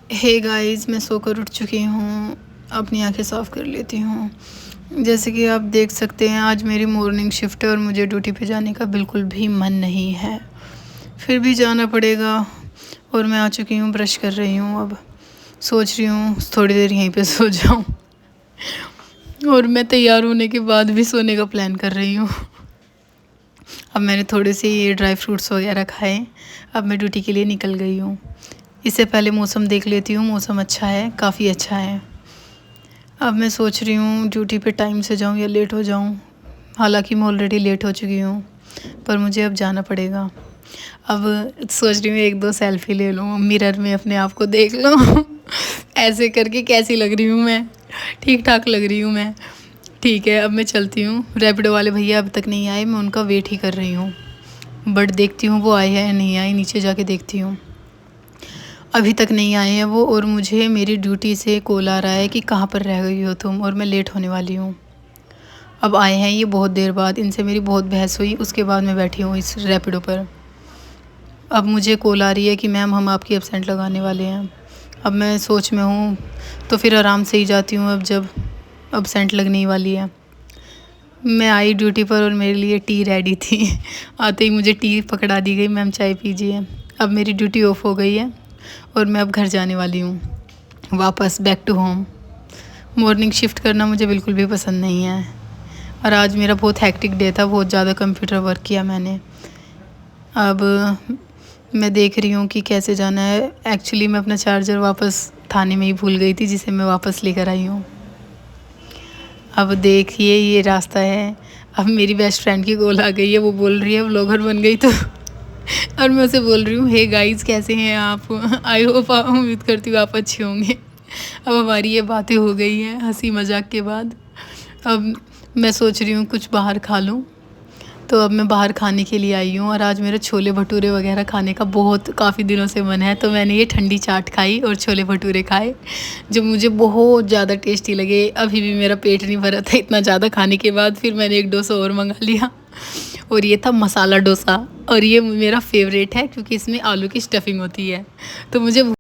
Hey guys, मैं सोकर उठ चुकी हूँ। अपनी आंखें साफ़ कर लेती हूँ। जैसे कि आप देख सकते हैं, आज मेरी मॉर्निंग शिफ्ट है और मुझे ड्यूटी पे जाने का बिल्कुल भी मन नहीं है, फिर भी जाना पड़ेगा। और मैं आ चुकी हूँ, ब्रश कर रही हूँ। अब सोच रही हूँ थोड़ी देर यहीं पे सो जाऊँ। और मैं तैयार होने के बाद भी सोने का प्लान कर रही हूँ। अब मैंने थोड़े से ये ड्राई फ्रूट्स वगैरह खाए। अब मैं ड्यूटी के लिए निकल गई हूँ। इससे पहले मौसम देख लेती हूँ। मौसम अच्छा है, काफ़ी अच्छा है। अब मैं सोच रही हूँ ड्यूटी पे टाइम से जाऊँ या लेट हो जाऊँ। हालांकि मैं ऑलरेडी लेट हो चुकी हूँ, पर मुझे अब जाना पड़ेगा। अब सोच रही हूँ एक दो सेल्फी ले लूँ, मिरर में अपने आप को देख लूँ। ऐसे करके कैसी लग रही हूँ मैं? ठीक ठाक लग रही हूँ मैं। ठीक है, अब मैं चलती हूँ। रैपिडो वाले भैया अभी तक नहीं आए, मैं उनका वेट ही कर रही हूँ। बट देखती हूँ वो आए हैं या नहीं आए, नीचे जाके देखती हूँ। अभी तक नहीं आए हैं वो, और मुझे मेरी ड्यूटी से कॉल आ रहा है कि कहाँ पर रह गई हो तुम, और मैं लेट होने वाली हूँ। अब आए हैं ये बहुत देर बाद, इनसे मेरी बहुत बहस हुई, उसके बाद मैं बैठी हूँ इस रैपिडो पर। अब मुझे कॉल आ रही है कि मैम हम आपकी एब्सेंट लगाने वाले हैं। अब मैं सोच में हूँ, तो फिर आराम से ही जाती हूँ। अब जब एब्सेंट लगने वाली है, मैं आई ड्यूटी पर और मेरे लिए टी रेडी थी। आते ही मुझे टी पकड़ा दी गई, मैम चाय पीजिए। अब मेरी ड्यूटी ऑफ हो गई है और मैं अब घर जाने वाली हूँ, वापस back to home. Morning shift करना मुझे बिल्कुल भी पसंद नहीं है, और आज मेरा बहुत हैक्टिक डे था, बहुत ज़्यादा कंप्यूटर वर्क किया मैंने। अब मैं देख रही हूँ कि कैसे जाना है। एक्चुअली मैं अपना चार्जर वापस थाने में ही भूल गई थी, जिसे मैं वापस लेकर आई हूँ। अब देखिए ये रास्ता है। अब मेरी बेस्ट फ्रेंड की कॉल आ गई है, वो बोल रही है व्लॉगर बन गई तो। और मैं उसे बोल रही हूँ, हे गाइस कैसे हैं आप? आई होप, उम्मीद करती हूँ आप अच्छे होंगे। अब हमारी ये बातें हो गई हैं हंसी मजाक के बाद। अब मैं सोच रही हूँ कुछ बाहर खा लूँ, तो अब मैं बाहर खाने के लिए आई हूँ। और आज मेरा छोले भटूरे वगैरह खाने का काफ़ी दिनों से मन है, तो मैंने ये ठंडी चाट खाई और छोले भटूरे खाए, जो मुझे बहुत ज़्यादा टेस्टी लगे। अभी भी मेरा पेट नहीं भरा था इतना ज़्यादा खाने के बाद, फिर मैंने एक डोसा और मंगा लिया, और ये था मसाला डोसा। और ये मेरा फेवरेट है क्योंकि इसमें आलू की स्टफिंग होती है, तो मुझे